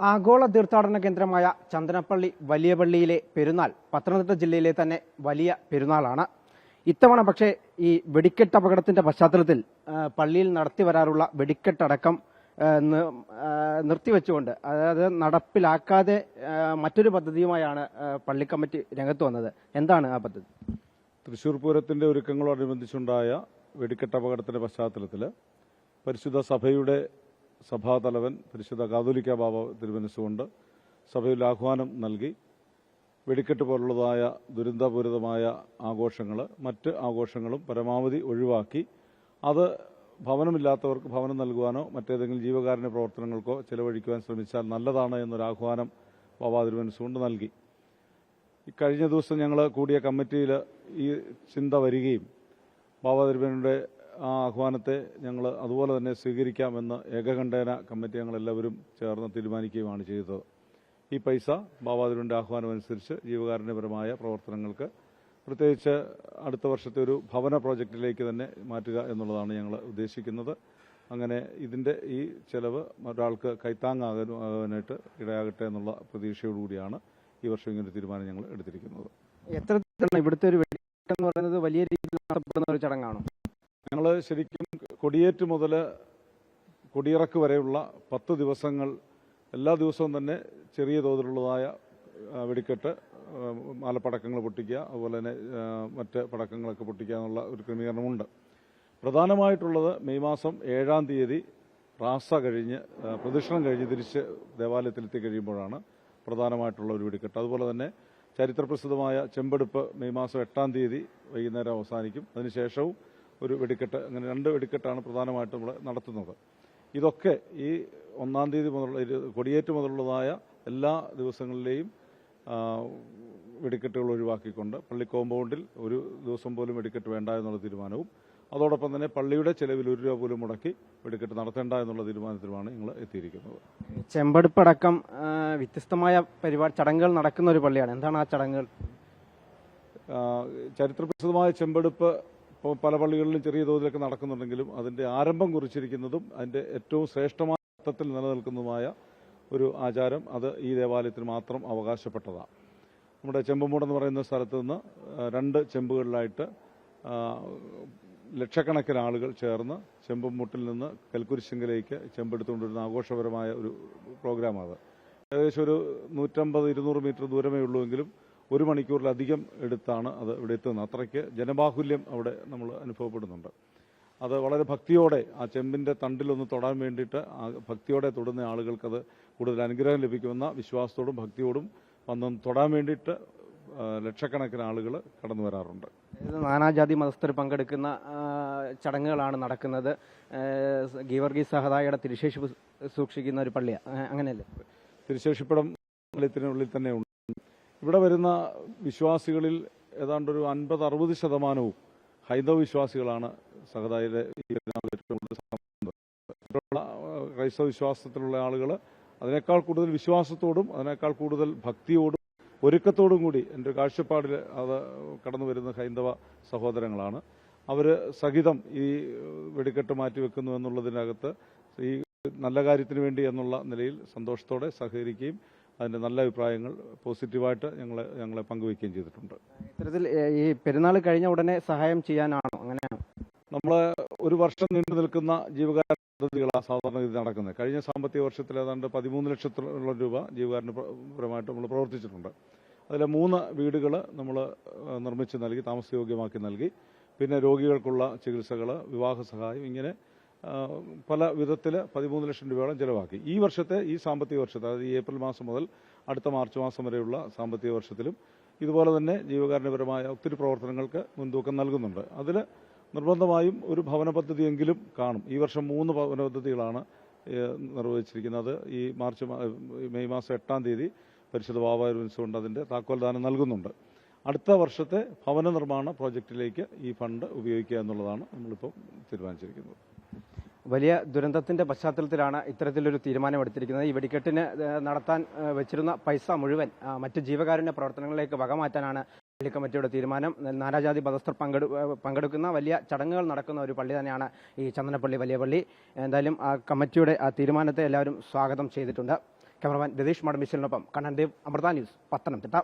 ആഗോള തീർത്ഥാടന കേന്ദ്രമായ ചന്ദനപ്പള്ളി വലിയ പള്ളിയിലെ പെരുന്നാൾ പത്തനംതിട്ട ജില്ലയിലെ തന്നെ വലിയ പെരുന്നാളാണ്. ഇത്തവണ പക്ഷേ ഈ വെടിക്കെട്ട് അപകടത്തിന്റെ പശ്ചാത്തലത്തിൽ പള്ളിയിൽ നടത്തി വരാറുള്ള വെടിക്കെട്ടടക്കം നിർത്തിവെച്ചുകൊണ്ട്, അതായത് നടപ്പിലാക്കാതെ മറ്റൊരു പദ്ധതിയുമായാണ് പള്ളി കമ്മിറ്റി രംഗത്ത് വന്നത്. എന്താണ് ആ പദ്ധതി? തൃശൂർ പൂരത്തിന്റെ ഒരുക്കങ്ങളോടനുബന്ധിച്ചുണ്ടായ വെടിക്കെട്ട് അപകടത്തിന്റെ പശ്ചാത്തലത്തിൽ പരിശുദ്ധ സഭയുടെ സഭാതലവൻ പരിശുദ്ധ കാതോലിക്ക ബാബ തിരുമനസ്സുകൊണ്ട് സഭയിൽ ആഹ്വാനം നൽകി വെടിക്കെട്ട് പോലുള്ളതായ ദുരന്തപൂരിതമായ ആഘോഷങ്ങൾ, മറ്റ് ആഘോഷങ്ങളും പരമാവധി ഒഴിവാക്കി അത് ഭവനമില്ലാത്തവർക്ക് ഭവനം നൽകുവാനോ മറ്റേതെങ്കിലും ജീവകാരുണ്യ പ്രവർത്തനങ്ങൾക്കോ ചെലവഴിക്കുവാൻ ശ്രമിച്ചാൽ നല്ലതാണ് എന്നൊരാഹ്വാനം ബാബ തിരുമനസ്സുകൊണ്ട് നൽകി. കഴിഞ്ഞ ദിവസം ഞങ്ങൾ കൂടിയ കമ്മിറ്റിയിൽ ഈ ചിന്ത വരികയും ബാബ തിരുമേനിയുടെ ആ ആഹ്വാനത്തെ ഞങ്ങൾ അതുപോലെ തന്നെ സ്വീകരിക്കാമെന്ന് ഏകകണ്ഠേന കമ്മിറ്റി ഞങ്ങളെല്ലാവരും ചേർന്ന് തീരുമാനിക്കുകയുമാണ് ചെയ്തത്. ഈ പൈസ ബാബ തിരുമേനിയുടെ ആഹ്വാനം അനുസരിച്ച് ജീവകാരുണ്യപരമായ പ്രവർത്തനങ്ങൾക്ക്, പ്രത്യേകിച്ച് അടുത്ത വർഷത്തെ ഒരു ഭവന പ്രോജക്റ്റിലേക്ക് തന്നെ മാറ്റുക എന്നുള്ളതാണ് ഞങ്ങൾ ഉദ്ദേശിക്കുന്നത്. അങ്ങനെ ഇതിൻ്റെ ഈ ചെലവ് ഒരാൾക്ക് കൈത്താങ്ങാകാനായിട്ട് ഇടയാകട്ടെ എന്നുള്ള പ്രതീക്ഷയോടുകൂടിയാണ് ഈ വർഷം ഇങ്ങനെ തീരുമാനം ഞങ്ങൾ എടുത്തിരിക്കുന്നത്. എത്ര ഇവിടുത്തെ ഒരു വെടിക്കെട്ട് എന്ന് പറയുന്നത് വലിയ രീതിയിൽ നടത്തപ്പെടുന്ന ഒരു ചടങ്ങാണോ? ഞങ്ങൾ ശരിക്കും കൊടിയേറ്റ് മുതൽ കൊടിയിറക്ക് വരെയുള്ള 10 ദിവസങ്ങൾ എല്ലാ ദിവസവും തന്നെ ചെറിയ തോതിലുള്ളതായ വെടിക്കെട്ട്, മാലപ്പടക്കങ്ങൾ പൊട്ടിക്കുക, അതുപോലെ തന്നെ മറ്റ് പടക്കങ്ങളൊക്കെ പൊട്ടിക്കുക എന്നുള്ള ഒരു ക്രമീകരണമുണ്ട്. പ്രധാനമായിട്ടുള്ളത് മെയ് മാസം 7-ാം തീയതി റാസ കഴിഞ്ഞ് പ്രദക്ഷിണം കഴിഞ്ഞ് തിരിച്ച് ദേവാലയത്തിലെത്തി കഴിയുമ്പോഴാണ് പ്രധാനമായിട്ടുള്ള ഒരു വെടിക്കെട്ട്. അതുപോലെ തന്നെ ചരിത്രപ്രസിദ്ധമായ ചെമ്പെടുപ്പ് മെയ് മാസം 8-ാം തീയതി വൈകുന്നേരം അവസാനിക്കും. അതിനുശേഷവും ഒരു വെടിക്കെട്ട്, അങ്ങനെ 2 വെടിക്കെട്ടാണ് പ്രധാനമായിട്ടും നമ്മൾ നടത്തുന്നത്. ഇതൊക്കെ ഈ 1-ാം തീയതി മുതലുള്ള കൊടിയേറ്റ് മുതലുള്ളതായ എല്ലാ ദിവസങ്ങളിലെയും വെടിക്കെട്ടുകൾ ഒഴിവാക്കിക്കൊണ്ട് പള്ളി കോമ്പൗണ്ടിൽ ഒരു ദിവസം പോലും വെടിക്കെട്ട് വേണ്ട എന്നുള്ള തീരുമാനവും, അതോടൊപ്പം തന്നെ പള്ളിയുടെ ചെലവിൽ 1 രൂപ പോലും മുടക്കി വെടിക്കെട്ട് നടത്തേണ്ട എന്നുള്ള തീരുമാനത്തിലുമാണ് ഞങ്ങൾ എത്തിയിരിക്കുന്നത്. ചെമ്പെടുപ്പടക്കം വ്യത്യസ്തമായ ചടങ്ങുകൾ നടക്കുന്ന ഒരു പള്ളിയാണ്. എന്താണ് ആ ചടങ്ങുകൾ? ചരിത്രപ്രസിദ്ധമായ ചെമ്പെടുപ്പ് പല പള്ളികളിലും ചെറിയ തോതിലൊക്കെ നടക്കുന്നുണ്ടെങ്കിലും അതിന്റെ ആരംഭം കുറിച്ചിരിക്കുന്നതും അതിന്റെ ഏറ്റവും ശ്രേഷ്ഠമായ അർത്ഥത്തിൽ നിലനിൽക്കുന്നതുമായ ഒരു ആചാരം അത് ഈ ദേവാലയത്തിന് മാത്രം അവകാശപ്പെട്ടതാണ്. നമ്മുടെ ചെമ്പുമൂട് എന്ന് പറയുന്ന സ്ഥലത്ത് നിന്ന് 2 ചെമ്പുകളിലായിട്ട് ലക്ഷക്കണക്കിന് ആളുകൾ ചേർന്ന് ചെമ്പുമുട്ടിൽ നിന്ന് കൽക്കുരിശിങ്കലേക്ക് ചെമ്പെടുത്തുകൊണ്ടിരുന്ന ആഘോഷപരമായ ഒരു പ്രോഗ്രാമാണ്. ഏകദേശം ഒരു 150-200 മീറ്റർ ദൂരമേ ഉള്ളൂവെങ്കിലും 1 മണിക്കൂറിലധികം എടുത്താണ് അത് ഇവിടെ എത്തുന്നത്. അത്രയ്ക്ക് ജനബാഹുല്യം അവിടെ നമ്മൾ അനുഭവപ്പെടുന്നുണ്ട്. അത് വളരെ ഭക്തിയോടെ ആ ചെമ്പിൻ്റെ തണ്ടിലൊന്ന് തൊടാൻ വേണ്ടിയിട്ട് ഭക്തിയോടെ തൊടുന്ന ആളുകൾക്കത് കൂടുതൽ അനുഗ്രഹം ലഭിക്കുമെന്ന വിശ്വാസത്തോടും ഭക്തിയോടും വന്ന് തൊടാൻ വേണ്ടിയിട്ട് ലക്ഷക്കണക്കിന് ആളുകൾ കടന്നു വരാറുണ്ട്. നാനാജാതി മതസ്ഥർ പങ്കെടുക്കുന്ന ചടങ്ങുകളാണ് നടക്കുന്നത്. ഗീവർഗീസ് സഹദായുടെ തിരുശേഷിപ്പ് സൂക്ഷിക്കുന്ന ഒരു പള്ളിയാണ്, അങ്ങനെയല്ലേ? തിരുശേഷിപ്പടം ആലയത്തിനുള്ളിൽ തന്നെ ഉണ്ട്. ഇവിടെ വരുന്ന വിശ്വാസികളിൽ ഏതാണ്ടൊരു 50-60% ഹൈന്ദവ വിശ്വാസികളാണ് സഹദായുടെ ഈ ഏറ്റവും കൂടുതൽ. ക്രൈസ്തവ വിശ്വാസത്തിലുള്ള ആളുകൾ അതിനേക്കാൾ കൂടുതൽ വിശ്വാസത്തോടും അതിനേക്കാൾ കൂടുതൽ ഭക്തിയോടും ഒരുക്കത്തോടും കൂടി എൻ്റെ കാഴ്ചപ്പാടിൽ അത് കടന്നു വരുന്ന ഹൈന്ദവ സഹോദരങ്ങളാണ്. അവർ സഹിതം ഈ വെടിക്കെട്ട് മാറ്റിവെക്കുന്നു എന്നുള്ളതിനകത്ത് ഈ നല്ല കാര്യത്തിന് വേണ്ടി എന്നുള്ള നിലയിൽ സന്തോഷത്തോടെ സഹകരിക്കുകയും അതിൻ്റെ നല്ല അഭിപ്രായങ്ങൾ പോസിറ്റീവായിട്ട് ഞങ്ങളെ പങ്കുവയ്ക്കുകയും ചെയ്തിട്ടുണ്ട്. ഇത്തരത്തിൽ ഈ പെരുന്നാൾ കഴിഞ്ഞ ഉടനെ സഹായം ചെയ്യാനാണോ? അങ്ങനെയാണ് നമ്മൾ ഒരു വർഷം നീണ്ടു നിൽക്കുന്ന ജീവകാരുണ്യ പദ്ധതികളാണ് സാധാരണഗതി നടക്കുന്നത്. കഴിഞ്ഞ സാമ്പത്തിക വർഷത്തിൽ ഏതാണ്ട് 13 ലക്ഷത്തോളം രൂപ ജീവകാരുണ്യപരമായിട്ട് നമ്മൾ പ്രവർത്തിച്ചിട്ടുണ്ട്. അതിലെ 3 വീടുകൾ നമ്മൾ നിർമ്മിച്ച് നൽകി, താമസയോഗ്യമാക്കി നൽകി. പിന്നെ രോഗികൾക്കുള്ള ചികിത്സകൾ, വിവാഹ സഹായം, ഇങ്ങനെ പല വിധത്തിൽ 13 ലക്ഷം രൂപയോളം ചെലവാക്കി. ഈ വർഷത്തെ ഈ സാമ്പത്തിക വർഷത്തെ, അതായത് ഈ ഏപ്രിൽ മാസം മുതൽ അടുത്ത മാർച്ച് മാസം വരെയുള്ള സാമ്പത്തിക വർഷത്തിലും ഇതുപോലെ തന്നെ ജീവകാരുണ്യപരമായ ഒത്തിരി പ്രവർത്തനങ്ങൾക്ക് മുൻതൂക്കം നൽകുന്നുണ്ട്. അതിൽ നിർബന്ധമായും ഒരു ഭവന പദ്ധതിയെങ്കിലും കാണും. ഈ വർഷം 3 ഭവന പദ്ധതികളാണ് നിർവഹിച്ചിരിക്കുന്നത്. ഈ മെയ് മാസം 8-ാം തീയതി പരിശുദ്ധ ബാബ തിരുമനസ്സുകൊണ്ട് അതിൻ്റെ താക്കോൽദാനം നൽകുന്നുണ്ട്. അടുത്ത വർഷത്തെ ഭവന നിർമ്മാണ പ്രോജക്റ്റിലേക്ക് ഈ ഫണ്ട് ഉപയോഗിക്കുക എന്നുള്ളതാണ് നമ്മളിപ്പോൾ തീരുമാനിച്ചിരിക്കുന്നത്. വലിയ ദുരന്തത്തിന്റെ പശ്ചാത്തലത്തിലാണ് ഇത്തരത്തിലൊരു തീരുമാനമെടുത്തിരിക്കുന്നത്. ഈ വെടിക്കെട്ടിന് നടത്താൻ വെച്ചിരുന്ന പൈസ മുഴുവൻ മറ്റ് ജീവകാരുണ്യ പ്രവർത്തനങ്ങളിലേക്ക് വകമാറ്റാനാണ് പള്ളി കമ്മിറ്റിയുടെ തീരുമാനം. നാനാജാതി മതസ്ഥർ പങ്കെടുക്കുന്ന വലിയ ചടങ്ങുകൾ നടക്കുന്ന ഒരു പള്ളി തന്നെയാണ് ഈ ചന്ദനപ്പള്ളി വലിയ പള്ളി. എന്തായാലും ആ കമ്മിറ്റിയുടെ ആ തീരുമാനത്തെ എല്ലാവരും സ്വാഗതം ചെയ്തിട്ടുണ്ട്. ക്യാമറമാൻ രതീഷ് മടമിശലിനൊപ്പം കണ്ണൻ ദേവ്, അമൃത ന്യൂസ്, പത്തനംതിട്ട.